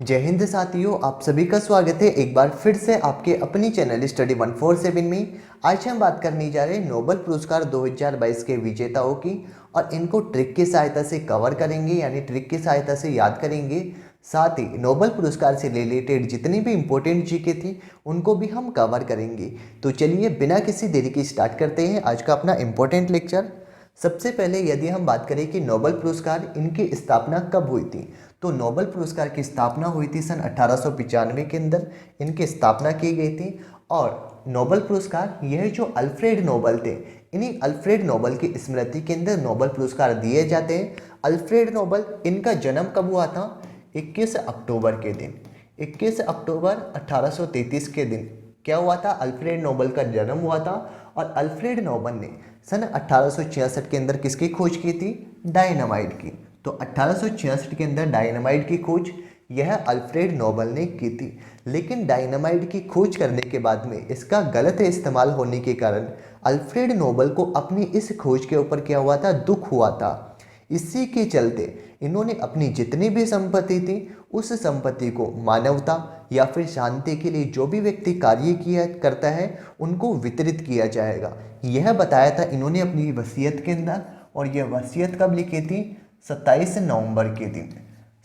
जय हिंद साथियों, आप सभी का स्वागत है एक बार फिर से आपके अपनी चैनल स्टडी 147 में। आज हम बात करने जा रहे हैं नोबेल पुरस्कार 2022 के विजेताओं की और इनको ट्रिक की सहायता से कवर करेंगे, यानी ट्रिक की सहायता से याद करेंगे। साथ ही नोबेल पुरस्कार से रिलेटेड जितनी भी इम्पोर्टेंट जीके थी उनको भी हम कवर करेंगे। तो चलिए बिना किसी देरी के स्टार्ट करते हैं आज का अपना इम्पोर्टेंट लेक्चर। सबसे पहले यदि हम बात करें कि नोबेल पुरस्कार इनकी स्थापना कब हुई थी, तो नोबेल पुरस्कार की स्थापना हुई थी सन 1895 के अंदर इनकी स्थापना की गई थी। और नोबेल पुरस्कार यह जो अल्फ्रेड नोबेल थे, इन्हीं अल्फ्रेड नोबेल की स्मृति के अंदर नोबेल पुरस्कार दिए जाते हैं। अल्फ्रेड नोबेल इनका जन्म कब हुआ था? 21 अक्टूबर के दिन, 21 अक्टूबर 1833 के दिन क्या हुआ था? अल्फ्रेड नोबेल का जन्म हुआ था। और अल्फ्रेड नोबेल ने सन 1866 के अंदर किसकी खोज की थी? डायनामाइट की। तो 1866 के अंदर डायनामाइट की खोज यह अल्फ्रेड नोबेल ने की थी। लेकिन डायनामाइट की खोज करने के बाद में इसका गलत इस्तेमाल होने के कारण अल्फ्रेड नोबेल को अपनी इस खोज के ऊपर क्या हुआ था? दुख हुआ था। इसी के चलते इन्होंने अपनी जितनी भी संपत्ति थी उस संपत्ति को मानवता या फिर शांति के लिए जो भी व्यक्ति कार्य किया करता है उनको वितरित किया जाएगा, यह बताया था इन्होंने अपनी वसीयत के अंदर। और यह वसीयत कब लिखी थी? 27 नवंबर के दिन,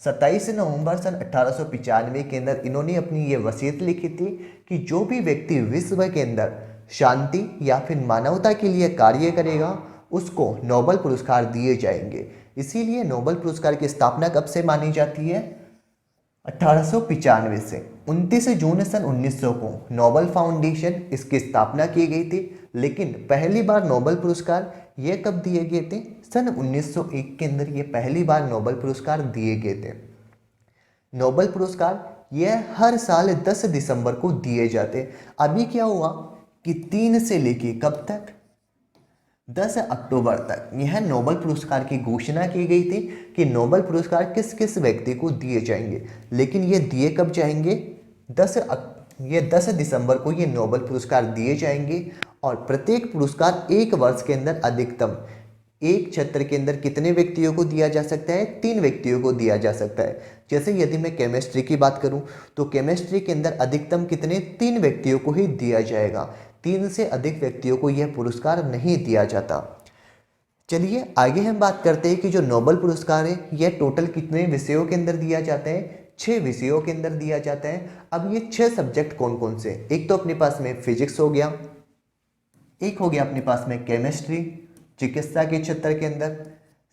27 नवंबर सन 1895 के अंदर इन्होंने अपनी ये वसीयत लिखी थी कि जो भी व्यक्ति विश्व के अंदर शांति या फिर मानवता के लिए कार्य करेगा उसको नोबेल पुरस्कार दिए जाएंगे। इसीलिए नोबेल पुरस्कार की स्थापना कब से मानी जाती है? 1895 से। 29 जून सन 1900 को नोबेल फाउंडेशन इसकी स्थापना की गई थी। लेकिन पहली बार नोबेल पुरस्कार ये कब दिए गए थे? सन 1901 के अंदर ये पहली बार नोबेल पुरस्कार दिए गए थे। नोबेल पुरस्कार यह हर साल 10 दिसंबर को दिए जाते। अभी क्या हुआ कि 3 से लेके कब तक? 10 अक्टूबर तक यह नोबेल पुरस्कार की घोषणा की गई थी कि नोबेल पुरस्कार किस किस व्यक्ति को दिए जाएंगे। लेकिन ये दिए कब जाएंगे? 10 दिसंबर को ये नोबेल पुरस्कार दिए जाएंगे। और प्रत्येक पुरस्कार एक वर्ष के अंदर अधिकतम एक क्षेत्र के अंदर कितने व्यक्तियों को दिया जा सकता है? 3 व्यक्तियों को दिया जा सकता है। जैसे यदि मैं केमिस्ट्री की बात करूं तो केमिस्ट्री के अंदर अधिकतम कितने? 3 व्यक्तियों को ही दिया जाएगा। 3 से अधिक व्यक्तियों को यह पुरस्कार नहीं दिया जाता। चलिए आगे हम बात करते हैं कि जो नोबेल पुरस्कार है यह टोटल कितने विषयों के अंदर दिया जाता है? 6 विषयों के अंदर दिया जाता है। अब ये 6 सब्जेक्ट कौन कौन से? एक तो अपने पास में फिजिक्स हो गया, एक हो गया अपने पास में केमिस्ट्री चिकित्सा के क्षेत्र के अंदर,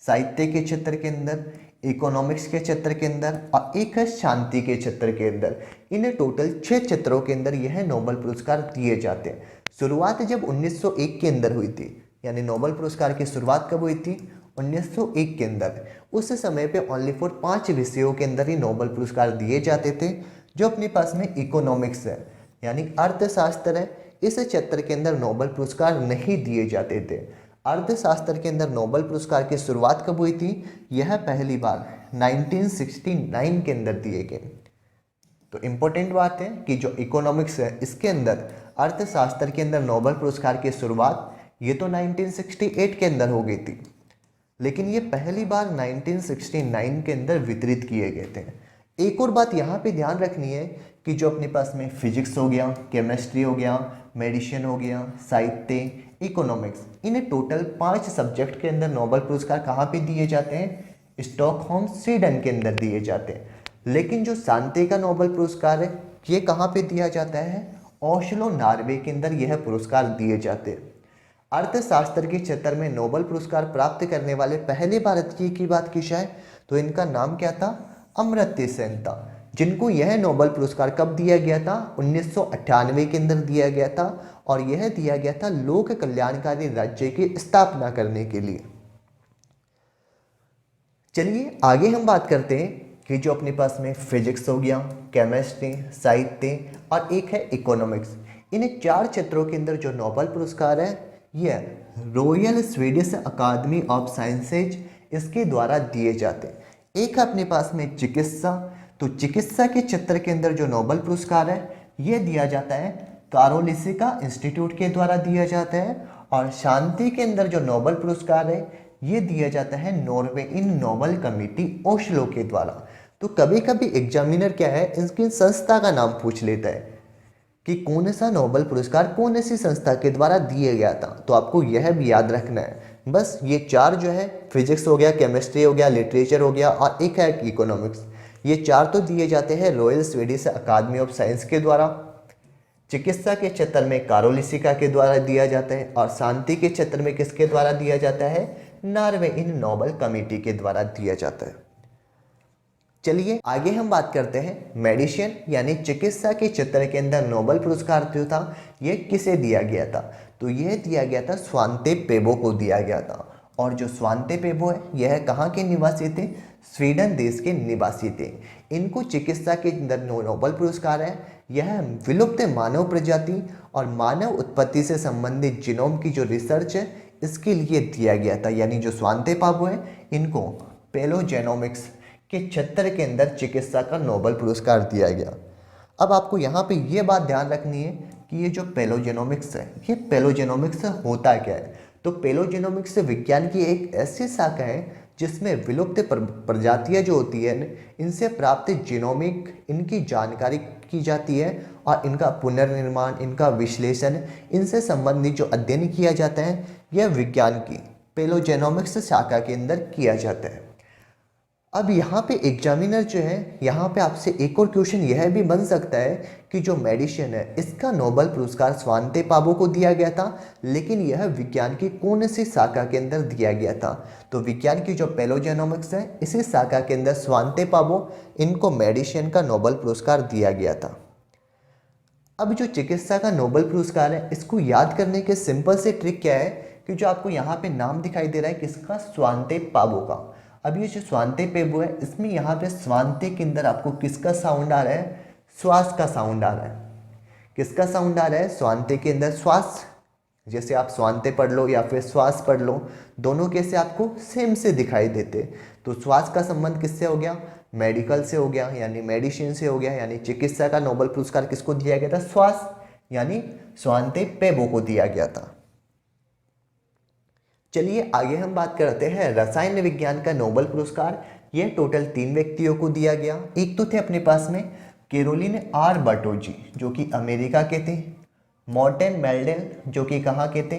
साहित्य के क्षेत्र के अंदर, इकोनॉमिक्स के क्षेत्र के अंदर, और एक है शांति के क्षेत्र के अंदर। इन टोटल 6 क्षेत्रों के अंदर यह नोबेल पुरस्कार दिए जाते हैं। शुरुआत जब 1901 के अंदर हुई थी, यानी नोबेल पुरस्कार की शुरुआत कब हुई थी? 1901 के अंदर। उस समय पे ओनली फॉर 5 विषयों के अंदर ही नोबेल पुरस्कार दिए जाते थे। जो अपने पास में इकोनॉमिक्स है यानी अर्थशास्त्र है, इस क्षेत्र के अंदर नोबेल पुरस्कार नहीं दिए जाते थे। अर्थशास्त्र के अंदर नोबेल पुरस्कार की शुरुआत कब हुई थी? यह पहली बार 1969 के अंदर दिए गए। तो इंपॉर्टेंट बात है कि जो इकोनॉमिक्स है इसके अंदर, अर्थशास्त्र के अंदर नोबेल पुरस्कार की शुरुआत ये तो 1968 के अंदर हो गई थी, लेकिन ये पहली बार 1969 के अंदर वितरित किए गए थे। एक और बात यहाँ पे ध्यान रखनी है कि जो अपने पास में फिजिक्स हो गया, केमिस्ट्री हो गया, मेडिसिन हो गया, साहित्य, इकोनॉमिक्स, इन टोटल 5 सब्जेक्ट के अंदर नोबेल पुरस्कार कहाँ पे दिए जाते हैं? स्टॉकहोम स्वीडन के अंदर दिए जाते हैं। लेकिन जो शांति का नोबेल पुरस्कार है ये कहाँ पे दिया जाता है? ओस्लो नॉर्वे के अंदर यह पुरस्कार दिए जाते हैं। अर्थशास्त्र के क्षेत्र में नोबेल पुरस्कार प्राप्त करने वाले पहले भारतीय की बात की जाए तो इनका नाम क्या था? अमर्त्य सेन था, जिनको यह नोबेल पुरस्कार कब दिया गया था? 1998 के अंदर दिया गया था। और यह दिया गया था लोक कल्याणकारी राज्य की स्थापना करने के लिए। चलिए आगे हम बात करते हैं कि जो अपने पास में फिजिक्स हो गया, केमिस्ट्री, साहित्य और एक है इकोनॉमिक्स, इन 4 क्षेत्रों के अंदर जो नोबेल पुरस्कार है यह Royal Swedish Academy of Sciences इसके द्वारा दिए जाते हैं। एक है अपने पास में चिकित्सा, तो चिकित्सा के क्षेत्र के अंदर जो नोबेल पुरस्कार है यह दिया जाता है कारोलिसिका इंस्टीट्यूट के द्वारा दिया जाता है। और शांति के अंदर जो नोबेल पुरस्कार है ये दिया जाता है नॉर्वे इन नोबेल कमेटी ओस्लो के द्वारा। तो कभी कभी एग्जामिनर क्या है, इसकी संस्था का नाम पूछ लेता है कि कौन सा नोबेल पुरस्कार कौन सी संस्था के द्वारा दिया गया था। तो आपको यह भी याद रखना है। बस ये चार जो है, फिजिक्स हो गया, केमिस्ट्री हो गया, लिटरेचर हो गया और एक है इकोनॉमिक्स, ये चार तो दिए जाते हैं Royal Swedish Academy of Science के द्वारा। चिकित्सा के क्षेत्र में कारोलिसिका के द्वारा दिया जाता है और शांति के क्षेत्र में किसके द्वारा दिया जाता है, नॉर्वे इन नोबेल कमेटी के द्वारा दिया जाता है। चलिए आगे हम बात करते हैं मेडिसिन यानी चिकित्सा के क्षेत्र के अंदर नोबेल पुरस्कार जो था ये किसे दिया गया था। तो यह दिया गया था स्वांते पेबो को दिया गया था। और जो स्वांते पेबो है यह कहाँ के निवासी थे, स्वीडन देश के निवासी थे। इनको चिकित्सा के अंदर नोबेल पुरस्कार है, यह विलुप्त मानव प्रजाति और मानव उत्पत्ति से संबंधित जीनोम की जो रिसर्च है इसके लिए दिया गया था। यानी जो स्वांते पेबो है इनको पेलोजेनोमिक्स के क्षेत्र के अंदर चिकित्सा का नोबेल पुरस्कार दिया गया। अब आपको यहाँ पे ये बात ध्यान रखनी है कि ये जो पेलोजेनोमिक्स है, ये पेलोजेनोमिक्स होता क्या है। तो पेलोजेनोमिक्स विज्ञान की एक ऐसी शाखा है जिसमें विलुप्त प्रजातियाँ जो होती है इनसे प्राप्त जीनोमिक इनकी जानकारी की जाती है और इनका पुनर्निर्माण, इनका विश्लेषण, इनसे संबंधित जो अध्ययन किया जाता है यह विज्ञान की पेलोजेनोमिक्स शाखा के अंदर किया जाता है। अब यहाँ पे एग्जामिनर जो है यहाँ पे आपसे एक और क्वेश्चन यह भी बन सकता है कि जो मेडिसिन है इसका नोबेल पुरस्कार स्वांते पेबो को दिया गया था, लेकिन यह विज्ञान की कौन सी शाखा के अंदर दिया गया था। तो विज्ञान की जो पेलोजेनोमिक्स है इसी शाखा के अंदर स्वांते पेबो इनको मेडिसिन का नोबेल पुरस्कार दिया गया था। अब जो चिकित्सा का नोबेल पुरस्कार है इसको याद करने के सिंपल से ट्रिक क्या है कि जो आपको यहाँ पे नाम दिखाई दे रहा है किसका, स्वांते पेबो का। अब ये जो स्वांते पेबो है इसमें यहाँ पे स्वांते के अंदर आपको किसका साउंड आ रहा है, श्वास का साउंड आ रहा है। किसका साउंड आ रहा है, स्वांते के अंदर श्वास। जैसे आप स्वांते पढ़ लो या फिर श्वास पढ़ लो, दोनों कैसे आपको सेम से दिखाई देते। तो श्वास का संबंध किससे हो गया, मेडिकल से हो गया, यानी मेडिसिन से हो गया। यानी चिकित्सा का नोबेल पुरस्कार किसको दिया गया था, श्वास यानी स्वांते पेबो को दिया गया था। चलिए आगे हम बात करते हैं रसायन विज्ञान का नोबेल पुरस्कार। यह टोटल 3 व्यक्तियों को दिया गया। एक तो थे अपने पास में कैरोलिन आर बर्टोजी जो कि अमेरिका के थे, मॉर्टेन मेल्डेल जो कि कहाँ के थे,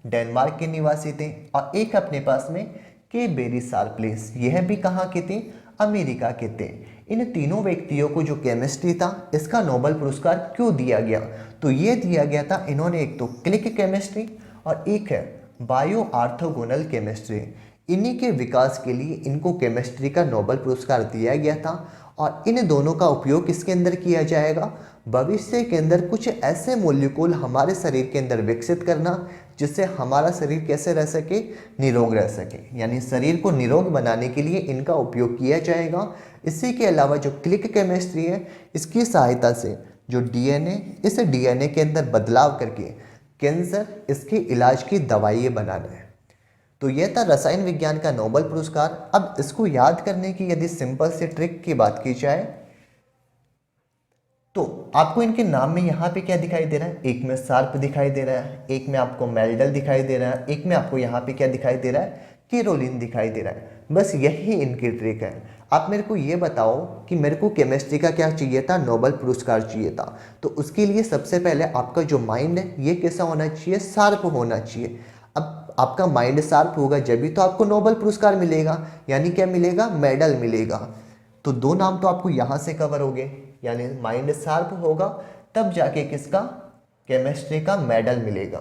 डेनमार्क के निवासी थे, और एक अपने पास में के बेरी शार्प्लेस, यह भी कहाँ के थे, अमेरिका के थे। इन तीनों व्यक्तियों को जो केमिस्ट्री था इसका नोबेल पुरस्कार क्यों दिया गया, तो ये दिया गया था इन्होंने एक तो क्लिक केमिस्ट्री और एक है बायो ऑर्थोगोनल केमिस्ट्री, इन्हीं के विकास के लिए इनको केमिस्ट्री का नोबेल पुरस्कार दिया गया था। और इन दोनों का उपयोग किसके अंदर किया जाएगा, भविष्य के अंदर कुछ ऐसे मॉलिक्यूल हमारे शरीर के अंदर विकसित करना जिससे हमारा शरीर कैसे रह सके, निरोग रह सके। यानी शरीर को निरोग बनाने के लिए इनका उपयोग किया जाएगा। इसी के अलावा जो क्लिक केमिस्ट्री है इसकी सहायता से जो डीएनए, इस डीएनए के अंदर बदलाव करके कैंसर, इसके इलाज की दवाइयाँ बनाना है। तो यह था रसायन विज्ञान का नोबेल पुरस्कार। अब इसको याद करने की यदि सिंपल से ट्रिक की बात की जाए तो आपको इनके नाम में यहाँ पे क्या दिखाई दे रहा है, एक में शार्प दिखाई दे रहा है, एक में आपको मेल्डल दिखाई दे रहा है, एक में आपको यहाँ पे क्या दिखाई दे रहा है, कैरोलिन दिखाई दे रहा है। बस यही इनकी ट्रिक है। आप मेरे को ये बताओ कि मेरे को केमिस्ट्री का क्या चाहिए था, नोबेल पुरस्कार चाहिए था। तो उसके लिए सबसे पहले आपका जो माइंड है ये कैसा होना चाहिए, शार्प होना चाहिए। अब आपका माइंड शार्प होगा जब तो आपको नोबेल पुरस्कार मिलेगा, यानी क्या मिलेगा, मेडल मिलेगा। तो 2 नाम तो आपको यहाँ से कवर हो गए, यानी माइंड शार्प होगा तब जाके किसका, केमिस्ट्री का मेडल मिलेगा।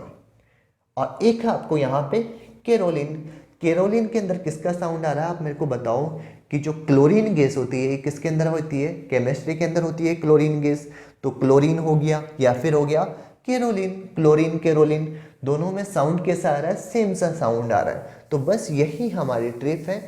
और एक है आपको यहाँ पे कैरोलिन। कैरोलिन के अंदर किसका साउंड आ रहा है, आप मेरे को बताओ कि जो क्लोरीन गैस होती है किसके अंदर होती है, केमिस्ट्री के अंदर होती है क्लोरीन गैस। तो क्लोरीन हो गया या फिर हो गया कैरोलिन। क्लोरीन कैरोलिन दोनों में साउंड कैसा आ रहा है, सेम सा साउंड आ रहा है। तो बस यही हमारी ट्रिक है,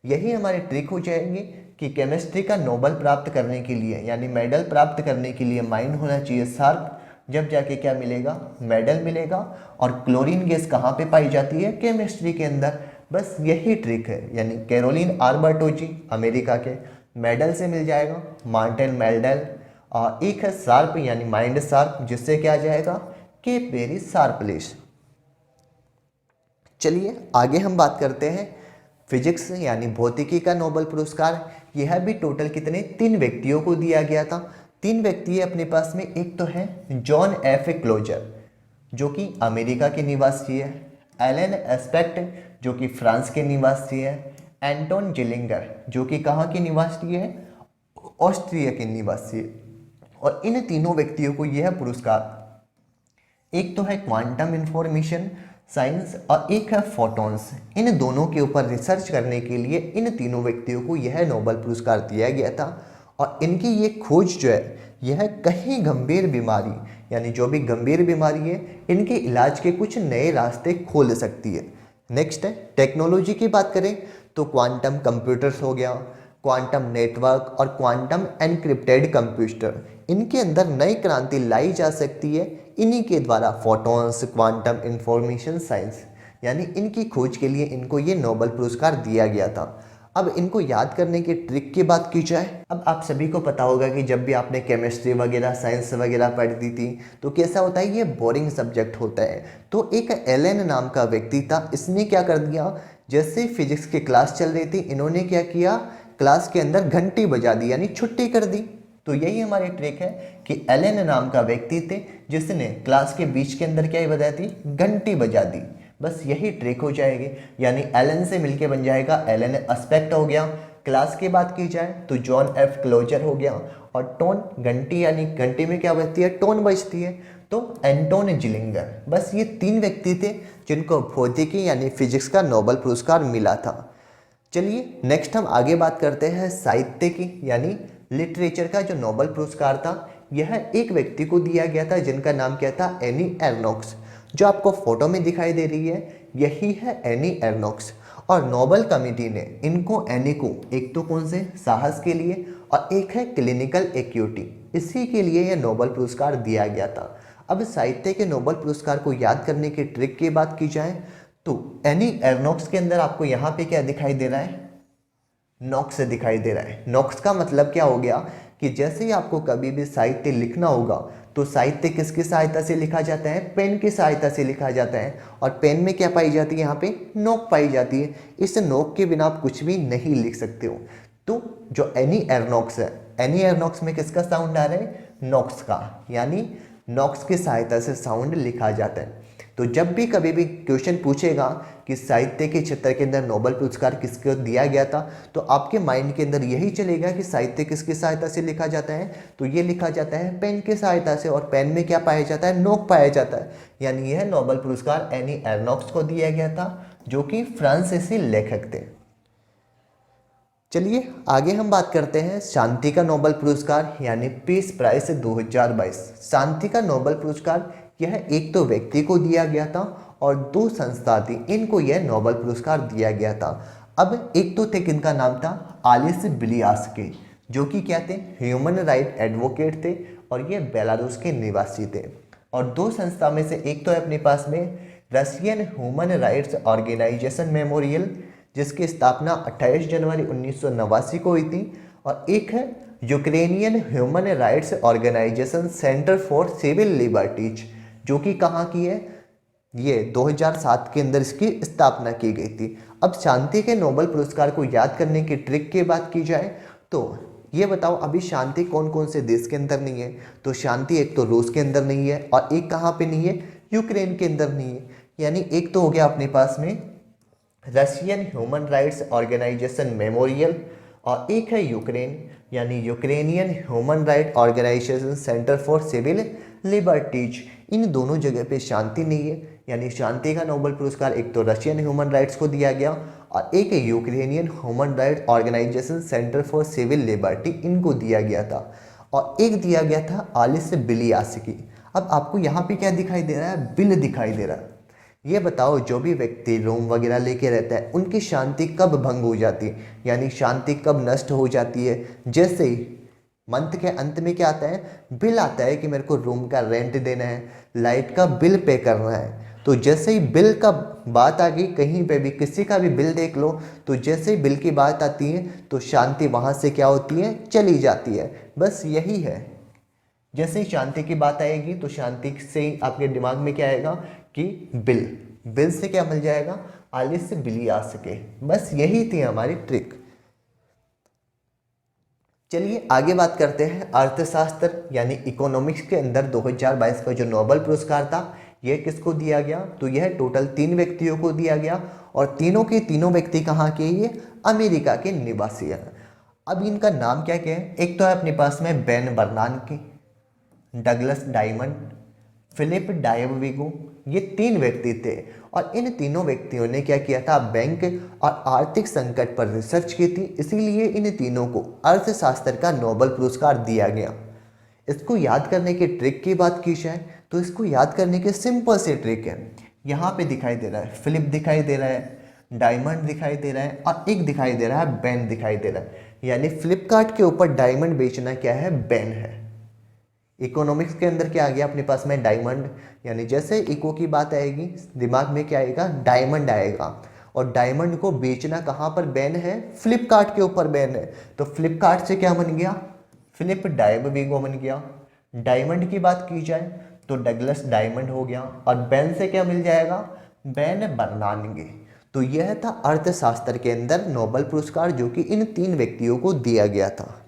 यही हमारी ट्रिक हो जाएगी कि केमिस्ट्री का नोबेल प्राप्त करने के लिए यानी मेडल प्राप्त करने के लिए माइंड होना चाहिए शार्प, जब जाके क्या मिलेगा, मेडल मिलेगा। और क्लोरीन गैस कहाँ पे पाई जाती है, केमिस्ट्री के अंदर। बस यही ट्रिक है। यानी कैरोलिन आर बर्टोजी अमेरिका के, मेडल से मिल जाएगा मार्टिन मेल्डल। और एक है शार्प यानी माइंड शार्प, जिससे क्या आ जाएगा, के बेरी शार्पलेस। चलिए आगे हम बात करते हैं फिजिक्स यानी भौतिकी का नोबेल पुरस्कार। यह भी टोटल कितने 3 व्यक्तियों को दिया गया था। 3 व्यक्ति है अपने पास में, एक तो है जॉन एफ क्लोजर जो कि अमेरिका के निवासी है, एलन एस्पेक्ट जो कि फ्रांस के निवासी है, एंटोन जिलिंगर जो कि कहाँ के निवासी है, ऑस्ट्रिया के निवासी है। और इन तीनों व्यक्तियों को यह पुरस्कार, एक तो है क्वांटम इंफॉर्मेशन साइंस और एक है फोटॉन्स, इन दोनों के ऊपर रिसर्च करने के लिए इन तीनों व्यक्तियों को यह नोबेल पुरस्कार दिया गया था। और इनकी ये खोज जो है यह कहीं गंभीर बीमारी, यानी जो भी गंभीर बीमारी है इनके इलाज के कुछ नए रास्ते खोल सकती है। नेक्स्ट है टेक्नोलॉजी की बात करें तो क्वांटम कंप्यूटर्स हो गया, क्वांटम नेटवर्क और क्वांटम एनक्रिप्टेड कंप्यूटर, इनके अंदर नई क्रांति लाई जा सकती है इन्हीं के द्वारा। फोटॉन्स, क्वांटम इंफॉर्मेशन साइंस, यानी इनकी खोज के लिए इनको ये नोबेल पुरस्कार दिया गया था। अब इनको याद करने की ट्रिक की बात की जाए, अब आप सभी को पता होगा कि जब भी आपने केमिस्ट्री वगैरह साइंस वगैरह पढ़ी थी तो कैसा होता है, ये बोरिंग सब्जेक्ट होता है। तो एक एलन नाम का व्यक्ति था, इसने क्या कर दिया, जैसे फिजिक्स की क्लास चल रही थी इन्होंने क्या किया, क्लास के अंदर घंटी बजा दी, यानी छुट्टी कर दी। तो यही हमारी ट्रिक है कि एलन नाम का व्यक्ति थे जिसने क्लास के बीच के अंदर क्या बजाई थी, घंटी बजा दी। बस यही ट्रिक हो जाएगी, यानी एलन से मिलके बन जाएगा एलन एस्पेक्ट हो गया। क्लास की बात की जाए तो जॉन एफ क्लोजर हो गया, और टोन घंटी, यानी घंटी में क्या बजती है, टोन बजती है, तो एंटोन जिलिंगर। बस ये 3 व्यक्ति थे जिनको भौतिकी यानी फिजिक्स का नोबेल पुरस्कार मिला था। चलिए नेक्स्ट हम आगे बात करते हैं साहित्य की, यानी लिटरेचर का जो नोबेल पुरस्कार था यह एक व्यक्ति को दिया गया था जिनका नाम क्या था, एनी एर्नोक्स। जो आपको फोटो में दिखाई दे रही है यही है एनी एर्नोक्स। और नोबेल कमेटी ने इनको, एनी को, एक तो कौन से, साहस के लिए और एक है क्लिनिकल एक्यूटी, इसी के लिए यह नोबेल पुरस्कार दिया गया था। अब साहित्य के नोबेल पुरस्कार को याद करने की ट्रिक की बात की जाए तो एनी एर्नोक्स के अंदर आपको यहाँ पे क्या दिखाई दे रहा है, नॉक्स दिखाई दे रहा है। नॉक्स का मतलब क्या हो गया कि जैसे ही आपको कभी भी साहित्य लिखना होगा तो साहित्य किसकी सहायता से लिखा जाता है, पेन की सहायता से लिखा जाता है। और पेन में क्या पाई जाती है, यहाँ पे नोक पाई जाती है। इस नोक के बिना आप कुछ भी नहीं लिख सकते हो। तो जो एनी एर्नोक्स है, एनी एर्नोक्स में किसका साउंड आ रहा है, नॉक्स का, यानी नॉक्स की सहायता से साउंड लिखा जाता है। तो जब भी कभी भी क्वेश्चन पूछेगा कि साहित्य के क्षेत्र के अंदर नोबेल पुरस्कार किसको दिया गया था, तो आपके माइंड के अंदर यही चलेगा कि साहित्य किसकी सहायता से लिखा जाता है, तो ये लिखा जाता है पेन की सहायता से। और पेन में क्या पाया जाता है, नोक पाया जाता है। यानी यह नोबेल पुरस्कार एनी एर्नोक्स को दिया गया था जो कि फ्रांसीसी लेखक थे। चलिए आगे हम बात करते हैं शांति का नोबेल पुरस्कार, यानी पीस प्राइज 2022। शांति का नोबेल पुरस्कार यह एक तो व्यक्ति को दिया गया था और 2 संस्था थी, इनको यह नोबेल पुरस्कार दिया गया था। अब एक तो थे, किनका नाम था, आलिस बिलियास्की, जो कि क्या थे, ह्यूमन राइट एडवोकेट थे और ये बेलारूस के निवासी थे। और 2 संस्था में से एक तो है अपने पास में Russian human rights organisation Memorial, जिसकी स्थापना 28 जनवरी 1989 को हुई थी, और एक है Ukrainian human rights organisation centre for civil Liberties, जो कि कहाँ की है, ये 2007 के अंदर इसकी स्थापना की गई थी। अब शांति के नोबेल पुरस्कार को याद करने की ट्रिक की बात की जाए तो ये बताओ, अभी शांति कौन कौन से देश के अंदर नहीं है, तो शांति एक तो रूस के अंदर नहीं है और एक कहाँ पे नहीं है, यूक्रेन के अंदर नहीं है। यानी एक तो हो गया अपने पास में Russian human rights organisation Memorial, और एक है यूक्रेन, यानी Ukrainian human right organisation centre for civil liberties. इन दोनों जगह पे शांति नहीं है, यानी शांति का नोबेल पुरस्कार एक तो रशियन ह्यूमन राइट्स को दिया गया और एक Ukrainian human right organisation centre for Civil Liberty, इनको दिया गया था। और एक दिया गया था आलिस बिलियास्की। अब आपको यहाँ पे क्या दिखाई दे रहा है, बिल दिखाई दे रहा है। ये बताओ, जो भी व्यक्ति रूम वगैरह लेके रहता है उनकी शांति कब भंग हो जाती है, यानी शांति कब नष्ट हो जाती है। जैसे ही मंथ के अंत में क्या आता है, बिल आता है कि मेरे को रूम का रेंट देना है, लाइट का बिल पे करना है। तो जैसे ही बिल का बात आ गई, कहीं पे भी किसी का भी बिल देख लो, तो जैसे ही बिल की बात आती है तो शांति वहाँ से क्या होती है, चली जाती है। बस यही है, जैसे ही शांति की बात आएगी तो शांति से ही आपके दिमाग में क्या आएगा कि बिल से क्या मिल जाएगा, आलिस बिलियास्की। बस यही थी हमारी ट्रिक। चलिए आगे बात करते हैं अर्थशास्त्र यानी इकोनॉमिक्स के अंदर 2022 का जो नोबेल पुरस्कार था यह किसको दिया गया। तो यह टोटल 3 व्यक्तियों को दिया गया और तीनों के तीनों व्यक्ति कहाँ के, ये अमेरिका के निवासी हैं। अब इनका नाम क्या क्या है, एक तो है अपने पास में बेन बर्नानकी, डगलस डायमंड, फिलिप डायविगो, ये 3 व्यक्ति थे और इन तीनों व्यक्तियों ने क्या किया था, बैंक और आर्थिक संकट पर रिसर्च की थी, इसीलिए इन तीनों को अर्थशास्त्र का नोबेल पुरस्कार दिया गया। इसको याद करने की ट्रिक की बात की जाए तो इसको याद करने के सिंपल से ट्रिक है। यहाँ पे दिखाई दे रहा है फिलिप दिखाई दे रहा है, डायमंड दिखाई दे रहा है और एक दिखाई दे रहा है बेन दिखाई दे रहा है, यानी फ्लिपकार्ट के ऊपर डायमंड बेचना क्या है, बेन है। इकोनॉमिक्स के अंदर क्या आ गया अपने पास में, डायमंड, यानी जैसे इको की बात आएगी दिमाग में क्या आएगा, डायमंड आएगा। और डायमंड को बेचना कहाँ पर बैन है, फ्लिपकार्ट के ऊपर बैन है, तो फ्लिपकार्ट से क्या बन गया, फिलिप डायविगो बन गया। डायमंड की बात की जाए तो डगलस डायमंड हो गया और बैन से क्या मिल जाएगा, बैन बर्नानगी। तो यह था अर्थशास्त्र के अंदर नोबेल पुरस्कार जो कि इन 3 व्यक्तियों को दिया गया था।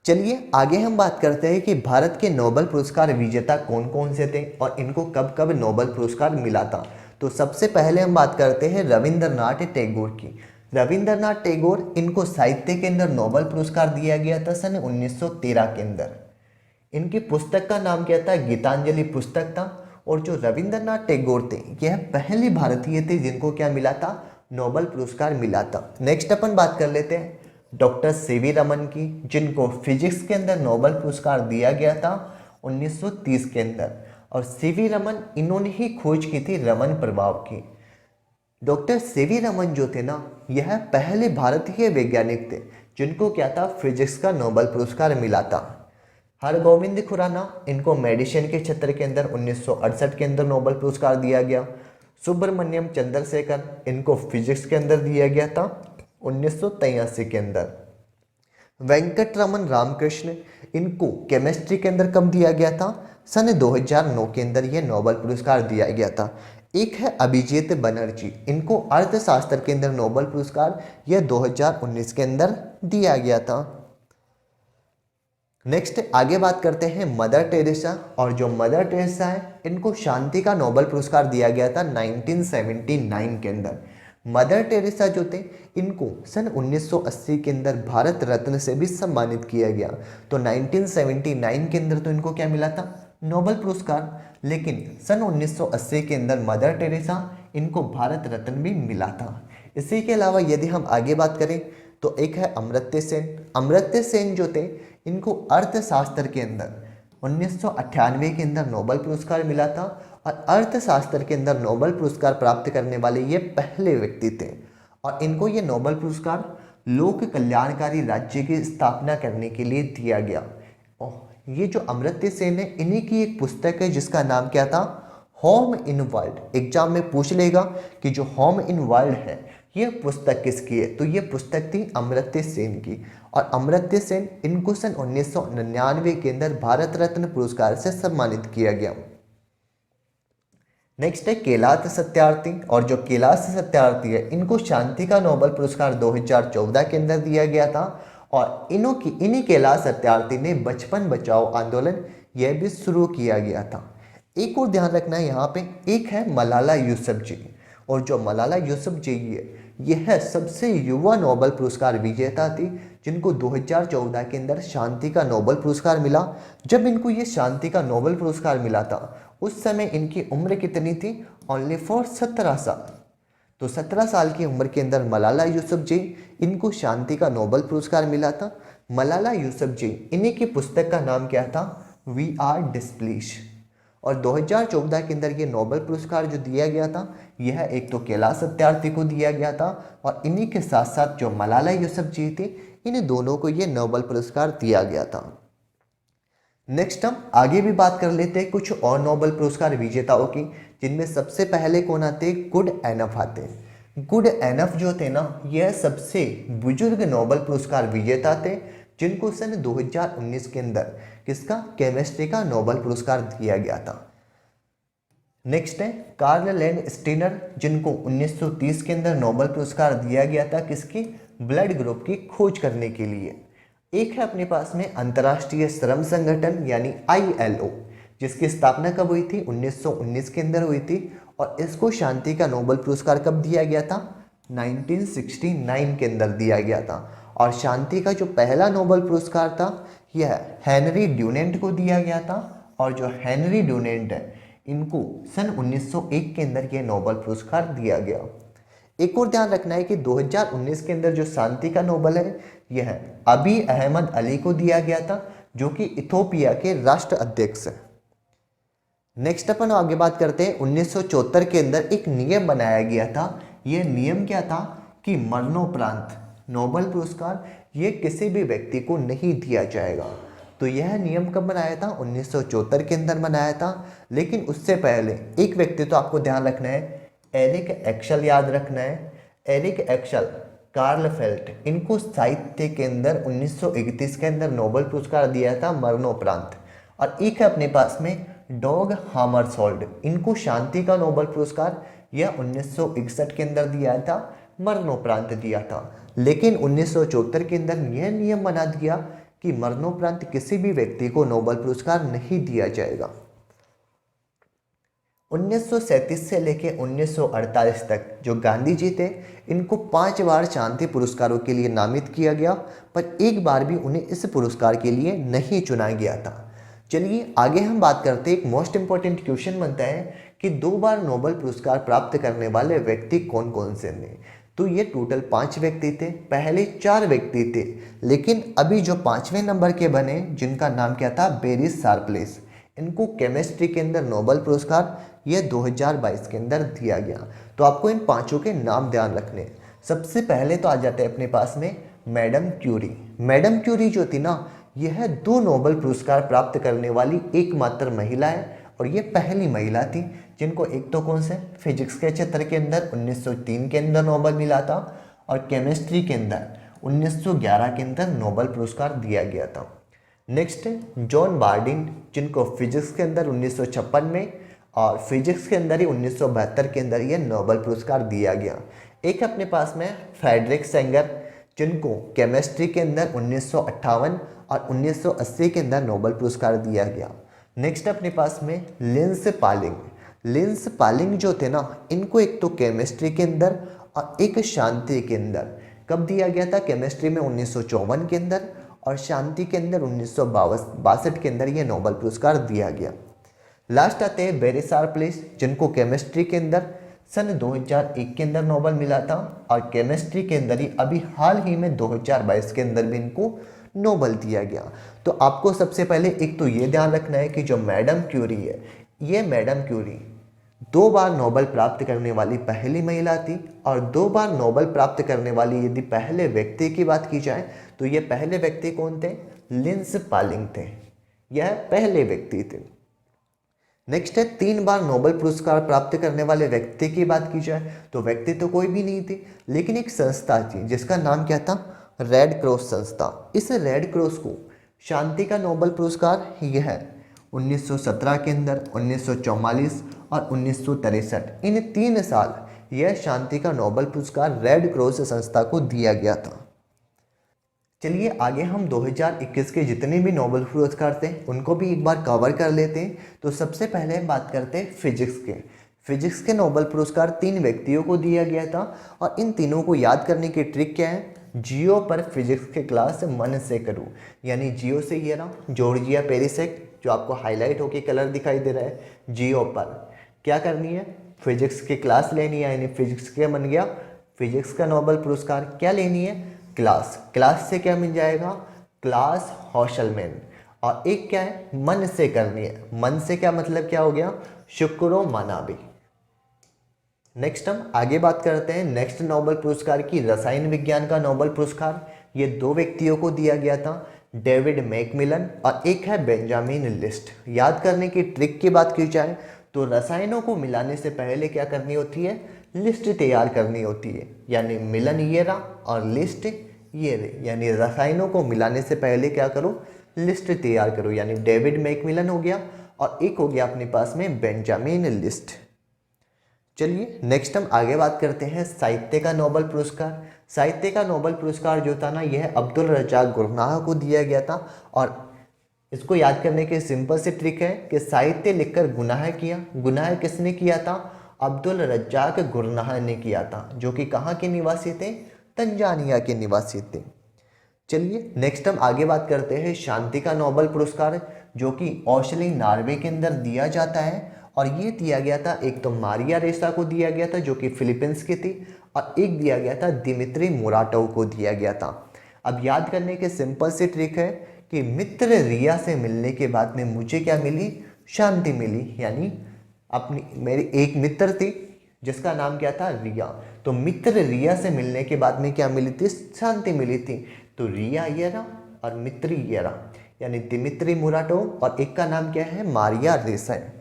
चलिए आगे हम बात करते हैं कि भारत के नोबेल पुरस्कार विजेता कौन कौन से थे और इनको कब कब नोबेल पुरस्कार मिला था। तो सबसे पहले हम बात करते हैं रविंद्रनाथ टैगोर की। रविंद्रनाथ टैगोर, इनको साहित्य के अंदर नोबेल पुरस्कार दिया गया था सन 1913 के अंदर। इनकी पुस्तक का नाम क्या था, गीतांजलि पुस्तक था। और जो रविंद्रनाथ टैगोर थे यह पहले भारतीय थे जिनको क्या मिला था, नोबेल पुरस्कार मिला था। नेक्स्ट अपन बात कर लेते हैं डॉक्टर सीवी रमन की, जिनको फिजिक्स के अंदर नोबेल पुरस्कार दिया गया था 1930 के अंदर। और सीवी रमन, इन्होंने ही खोज की थी रमन प्रभाव की। डॉक्टर सीवी रमन जो थे ना, यह पहले भारतीय वैज्ञानिक थे जिनको क्या था, फिजिक्स का नोबेल पुरस्कार मिला था। हरगोविंद खुराना, इनको मेडिसिन के क्षेत्र के अंदर 1968 के अंदर नोबेल पुरस्कार दिया गया। सुब्रमण्यम चंद्रशेखर, इनको फिजिक्स के अंदर दिया गया था 1983 के अंदर। वेंकटरमन रामकृष्ण, इनको केमिस्ट्री के अंदर कब दिया गया था, सन 2009 के अंदर यह नोबेल पुरस्कार दिया गया था। एक है अभिजीत बनर्जी, इनको अर्थशास्त्र के अंदर नोबेल पुरस्कार यह 2019 के अंदर दिया गया था। नेक्स्ट आगे बात करते हैं मदर टेरेसा। और जो मदर टेरेसा है इनको शांति का नोबेल पुरस्कार दिया गया था 1979 के अंदर। मदर टेरेसा जो थे इनको सन 1980 के अंदर भारत रत्न से भी सम्मानित किया गया। तो 1979 के अंदर तो इनको क्या मिला था, नोबेल पुरस्कार। लेकिन सन 1980 के अंदर मदर टेरेसा, इनको भारत रत्न भी मिला था। इसी के अलावा यदि हम आगे बात करें तो एक है अमर्त्य सेन। अमर्त्य सेन जो थे इनको अर्थशास्त्र के अंदर 1998 के अंदर नोबेल पुरस्कार मिला था और अर्थशास्त्र के अंदर नोबेल पुरस्कार प्राप्त करने वाले ये पहले व्यक्ति थे। और इनको ये नोबेल पुरस्कार लोक कल्याणकारी राज्य की स्थापना करने के लिए दिया गया। और ये जो अमर्त्य सेन है, इन्हीं की एक पुस्तक है जिसका नाम क्या था, होम इन वर्ल्ड। एग्जाम में पूछ लेगा कि जो होम इन वर्ल्ड है ये पुस्तक किसकी है, तो ये पुस्तक थी अमर्त्य सेन की। और अमर्त्य सेन, इनको सन 1999 के अंदर भारत रत्न पुरस्कार से सम्मानित किया गया। नेक्स्ट है कैलाश सत्यार्थी। और जो कैलाश सत्यार्थी है इनको शांति का नोबेल पुरस्कार 2014 के अंदर दिया गया था। और इन्हीं कैलाश सत्यार्थी ने बचपन बचाओ आंदोलन यह भी शुरू किया गया था। एक और ध्यान रखना है यहाँ पे, एक है मलाला यूसुफजई। और जो मलाला यूसुफजई है यह सबसे युवा नोबेल पुरस्कार विजेता थी जिनको 2014 के अंदर शांति का नोबेल पुरस्कार मिला। जब इनको ये शांति का नोबेल पुरस्कार मिला था उस समय इनकी उम्र कितनी थी, ओनली फॉर 17 साल। तो 17 साल की उम्र के अंदर मलाला यूसुफजई, इनको शांति का नोबेल पुरस्कार मिला था। मलाला यूसुफजई, इन्हीं की पुस्तक का नाम क्या था, वी आर डिस्प्लीस्ड। और 2014 के अंदर ये नोबेल पुरस्कार जो दिया गया था यह एक तो कैलाश सत्यार्थी को दिया गया था और इन्हीं के साथ साथ जो मलाला यूसुफजई थी इन दोनों को ये नोबेल पुरस्कार दिया गया था। नेक्स्ट हम आगे भी बात कर लेते हैं कुछ और नोबेल पुरस्कार विजेताओं की, जिनमें सबसे पहले कौन आते, गुड एनफ आते। गुड एनफ जो थे ना, यह सबसे बुजुर्ग नोबेल पुरस्कार विजेता थे जिनको सन 2019 के अंदर किसका, केमिस्ट्री का नोबेल पुरस्कार दिया गया था। नेक्स्ट है कार्ल लैंडस्टीनर, जिनको 1930 के अंदर नोबेल पुरस्कार दिया गया था किसकी, ब्लड ग्रुप की खोज करने के लिए। एक है अपने पास में अंतर्राष्ट्रीय श्रम संगठन यानी ILO, जिसकी स्थापना कब हुई थी? 1919 के अंदर हुई थी। और इसको शांति का नोबेल पुरस्कार कब दिया गया था? 1969 के अंदर दिया गया था। और शांति का जो पहला नोबेल पुरस्कार था यह हेनरी ड्यूनेंट को दिया गया था। और जो हेनरी ड्यूनेंट है इनको सन 1901 के अंदर यह नोबेल पुरस्कार दिया गया। एक और ध्यान रखना है कि 2019 के अंदर जो शांति का नोबेल है यह अबी अहमद अली को दिया गया था, जो कि इथोपिया के राष्ट्र अध्यक्ष है। नेक्स्ट अपन आगे बात करते हैं। 1974 के अंदर एक नियम बनाया गया था। यह नियम क्या था कि मरणोपरांत नोबेल पुरस्कार ये किसी भी व्यक्ति को नहीं दिया जाएगा। तो यह नियम कब बनाया था? 1974 के अंदर बनाया था। लेकिन उससे पहले एक व्यक्ति तो आपको ध्यान रखना है, एरिक एक्शल याद रखना है। एरिक एक्शल, कार्ल फेल्ट, इनको साहित्य के अंदर 1931 के अंदर नोबेल पुरस्कार दिया था मरणोपरांत। और एक है अपने पास में डॉग हामरशोल्ड, इनको शांति का नोबेल पुरस्कार यह 1961 के अंदर दिया था, मरणोपरांत दिया था। लेकिन 1974 के अंदर यह नियम बना दिया कि मरणोपरांत किसी भी व्यक्ति को नोबेल पुरस्कार नहीं दिया जाएगा। 1937 से लेकर 1948 तक जो गांधी जी थे इनको 5 बार शांति पुरस्कारों के लिए नामित किया गया, पर एक बार भी उन्हें इस पुरस्कार के लिए नहीं चुना गया था। चलिए आगे हम बात करते हैं। एक मोस्ट इंपॉर्टेंट क्वेश्चन बनता है कि 2 बार नोबेल पुरस्कार प्राप्त करने वाले व्यक्ति कौन कौन से थे? तो ये टोटल 5 व्यक्ति थे। पहले 4 व्यक्ति थे, लेकिन अभी जो 5वें नंबर के बने जिनका नाम क्या था? बेरिस शार्पलेस, इनको केमिस्ट्री के अंदर नोबेल पुरस्कार ये 2022 के अंदर दिया गया। तो आपको इन 5 के नाम ध्यान रखने। सबसे पहले तो आ जाते हैं अपने पास में मैडम क्यूरी। मैडम क्यूरी जो थी ना, यह 2 नोबेल पुरस्कार प्राप्त करने वाली एकमात्र महिला है। और ये पहली महिला थी जिनको एक तो कौन से फिजिक्स के क्षेत्र के अंदर 1903 के अंदर नोबेल मिला था, और केमिस्ट्री के अंदर 1911 के अंदर नोबेल पुरस्कार दिया गया था। नेक्स्ट जॉन बार्डिन, जिनको फिजिक्स के अंदर 1956 में और फिजिक्स के अंदर ही 1972 के अंदर यह नोबेल पुरस्कार दिया गया। एक अपने पास में फ्रेडरिक सेंगर, जिनको केमिस्ट्री के अंदर 1958 और 1980 के अंदर नोबेल पुरस्कार दिया गया। नेक्स्ट अपने पास में लिंस पालिंग। लिंस पालिंग जो थे ना, इनको एक तो केमिस्ट्री के अंदर और एक शांति के अंदर कब दिया गया था? केमिस्ट्री में 1954 के अंदर और शांति के अंदर 1962 के अंदर यह नोबेल पुरस्कार दिया गया। लास्ट आते हैं बेरिस शार्पलेस, जिनको केमिस्ट्री के अंदर सन 2001 के अंदर नोबेल मिला था, और केमिस्ट्री के अंदर ही अभी हाल ही में 2022 के अंदर भी इनको नोबेल दिया गया। तो आपको सबसे पहले एक तो ये ध्यान रखना है कि जो मैडम क्यूरी है, ये मैडम क्यूरी 2 बार नोबेल प्राप्त करने वाली पहली महिला थी। और 2 बार नोबेल प्राप्त करने वाली यदि पहले व्यक्ति की बात की जाए तो ये पहले व्यक्ति कौन थे? लिंस पालिंग थे, यह पहले व्यक्ति थे। नेक्स्ट है 3 बार नोबेल पुरस्कार प्राप्त करने वाले व्यक्ति की बात की जाए तो व्यक्ति तो कोई भी नहीं थी, लेकिन एक संस्था थी जिसका नाम क्या था? रेड क्रॉस संस्था। इस रेड क्रॉस को शांति का नोबेल पुरस्कार यह 1917 के अंदर, 1944 और 1963, इन 3 साल यह शांति का नोबेल पुरस्कार रेड क्रॉस संस्था को दिया गया था। चलिए आगे हम 2021 के जितने भी नोबेल पुरस्कार थे उनको भी एक बार कवर कर लेते हैं। तो सबसे पहले हम बात करते हैं फिजिक्स के। फिजिक्स के नोबेल पुरस्कार 3 व्यक्तियों को दिया गया था, और इन तीनों को याद करने की ट्रिक क्या है? जियो पर फिजिक्स के क्लास मन से करूँ, यानी जियो से ये रहा जॉर्जिया पेरिसेक, जो आपको हाईलाइट होकर कलर दिखाई दे रहा है। जियो पर क्या करनी है? फिजिक्स की क्लास लेनी है, यानी फिजिक्स के बन गया फिजिक्स का नोबेल पुरस्कार। क्या लेनी है? क्लास। क्लास से क्या मिल जाएगा? क्लास हॉशलमैन। और एक क्या है? मन से करनी है। मन से क्या मतलब क्या हो गया? शुक्रो मनाबी। नेक्स्ट हम आगे बात करते हैं नेक्स्ट नोबेल पुरस्कार की। रसायन विज्ञान का नोबेल पुरस्कार ये 2 व्यक्तियों को दिया गया था, डेविड मैकमिलन और एक है बेंजामिन लिस्ट। याद करने की ट्रिक की बात की जाए तो रसायनों को मिलाने से पहले क्या करनी होती है? लिस्ट तैयार करनी होती है, यानी मिलन ये रहा और लिस्ट ये रही, यानी रसायनों को मिलाने से पहले क्या करो? लिस्ट तैयार करो। यानी डेविड मैकमिलन हो गया और एक हो गया अपने पास में बेंजामिन लिस्ट। चलिए नेक्स्ट हम आगे बात करते हैं साहित्य का नोबेल पुरस्कार। साहित्य का नोबेल पुरस्कार जो था ना, यह अब्दुल रज्जाक गुरनाह को दिया गया था। और इसको याद करने की सिंपल सी ट्रिक है कि साहित्य लिखकर गुनाह किया, गुनाह किसने किया था? अब्दुल रज्जाक गुरनाह ने किया था, जो कि कहाँ के निवासी थे? तंजानिया के निवासी थे। चलिए नेक्स्ट हम आगे बात करते हैं शांति का नोबेल पुरस्कार, जो कि ओस्लो नॉर्वे के अंदर दिया जाता है। और ये दिया गया था, एक तो मारिया रेसा को दिया गया था जो कि फिलीपींस की थी, और एक दिया गया था दिमित्री मुराटोव को दिया गया था। अब याद करने के सिंपल सी ट्रिक है कि मित्र रिया से मिलने के बाद में मुझे क्या मिली? शांति मिली। यानी अपनी मेरी एक मित्र थी जिसका नाम क्या था? रिया। तो मित्र रिया से मिलने के बाद में क्या मिली थी? शांति मिली थी। तो रिया ये रहा और मित्र ये रहा, यानी दिमित्री मुराटोव, और एक का नाम क्या है? मारिया रेसा है।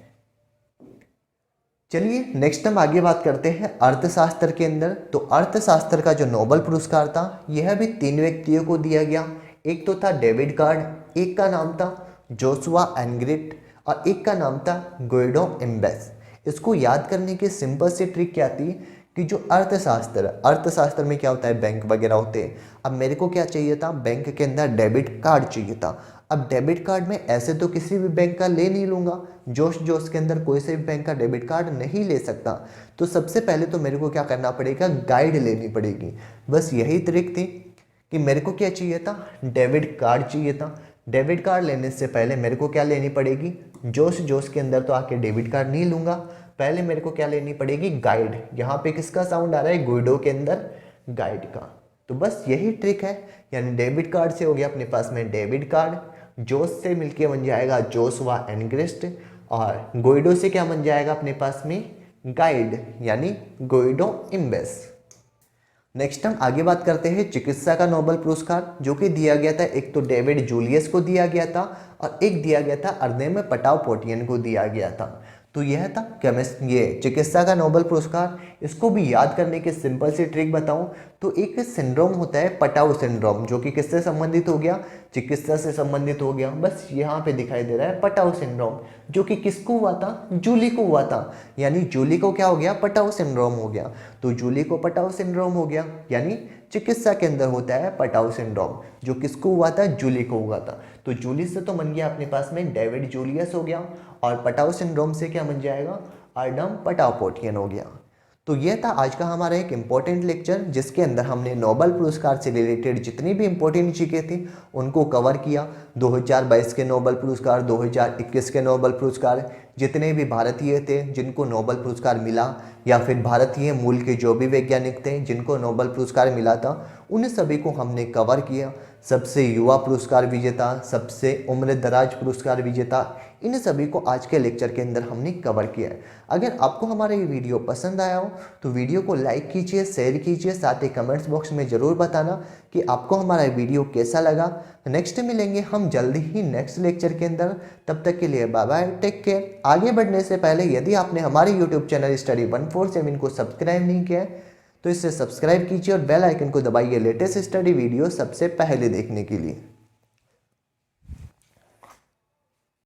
चलिए नेक्स्ट हम आगे बात करते हैं अर्थशास्त्र के अंदर। तो अर्थशास्त्र का जो नोबेल पुरस्कार था, यह भी 3 व्यक्तियों को दिया गया। एक तो था डेविड कार्ड, एक का नाम था जोशुआ एनग्रिट, और एक का नाम था गुइडो इम्बेस। इसको याद करने की सिंपल सी ट्रिक क्या थी कि जो अर्थशास्त्र में क्या होता है? बैंक वगैरह होते हैं। अब मेरे को क्या चाहिए था? बैंक के अंदर डेबिट कार्ड चाहिए था। अब डेबिट कार्ड में ऐसे तो किसी भी बैंक का ले नहीं लूँगा, जोश जोश के अंदर कोई से भी बैंक का डेबिट कार्ड नहीं ले सकता। तो सबसे पहले तो मेरे को क्या करना पड़ेगा? गाइड लेनी पड़ेगी। बस यही ट्रिक थी कि मेरे को क्या चाहिए था? डेबिट कार्ड चाहिए था। डेबिट कार्ड लेने से पहले मेरे को क्या लेनी पड़ेगी? जोश जोश के अंदर तो आके डेबिट कार्ड नहीं लूँगा, पहले मेरे को क्या लेनी पड़ेगी? गाइड। यहाँ पे किसका साउंड आ रहा है? गुइडो के अंदर गाइड का। तो बस यही ट्रिक है, यानी डेबिट कार्ड से हो गया अपने पास में डेबिट कार्ड, जोश से मिलके बन जाएगा जोशुआ एनग्रिस्ट, और गुइडो से क्या बन जाएगा अपने पास में? गाइड, यानी गुइडो इम्बेस। नेक्स्ट हम आगे बात करते हैं चिकित्सा का नोबेल पुरस्कार, जो कि दिया गया था, एक तो डेविड जूलियस को दिया गया था और एक दिया गया था अर्नेम पटावपोटियन को दिया गया था। तो यह था ये चिकित्सा का नोबेल पुरस्कार। इसको भी याद करने की सिंपल सी ट्रिक बताऊं तो एक सिंड्रोम होता है पटाव सिंड्रोम, जो कि किससे संबंधित हो गया? चिकित्सा से संबंधित हो गया। बस यहाँ पे दिखाई दे रहा है पटाव सिंड्रोम, जो कि किसको हुआ था? जूली को हुआ था। यानी जूली को क्या हो गया? पटाव सिंड्रोम हो गया। तो जूली को पटाव सिंड्रोम हो गया, यानी चिकित्सा के अंदर होता है पटाव सिंड्रोम, जो किसको हुआ था? जूली को हुआ था। तो जूली से तो बन गया अपने पास में डेविड जूलियस हो गया, और पटाव सिंड्रोम से क्या बन जाएगा? अर्नम पटावपोटियन हो गया। तो यह था आज का हमारा एक इम्पोर्टेंट लेक्चर, जिसके अंदर हमने नोबेल पुरस्कार से रिलेटेड जितनी भी इम्पोर्टेंट चीज़ें थी उनको कवर किया। 2022 के नोबेल पुरस्कार, 2021 के नोबेल पुरस्कार, जितने भी भारतीय थे जिनको नोबेल पुरस्कार मिला, या फिर भारतीय मूल के जो भी वैज्ञानिक थे जिनको नोबेल पुरस्कार मिला था, उन सभी को हमने कवर किया। सबसे युवा पुरस्कार विजेता, सबसे उम्र दराज पुरस्कार विजेता, इन सभी को आज के लेक्चर के अंदर हमने कवर किया है। अगर आपको हमारा ये वीडियो पसंद आया हो तो वीडियो को लाइक कीजिए, शेयर कीजिए, साथ ही कमेंट्स बॉक्स में ज़रूर बताना कि आपको हमारा वीडियो कैसा लगा। नेक्स्ट मिलेंगे हम जल्दी ही नेक्स्ट लेक्चर के अंदर। तब तक के लिए बाय बाय, टेक केयर। आगे बढ़ने से पहले यदि आपने हमारे यूट्यूब चैनल स्टडी 147 को सब्सक्राइब नहीं किया है तो इसे सब्सक्राइब कीजिए और बेल आइकन को दबाइए लेटेस्ट स्टडी वीडियो सबसे पहले देखने के लिए।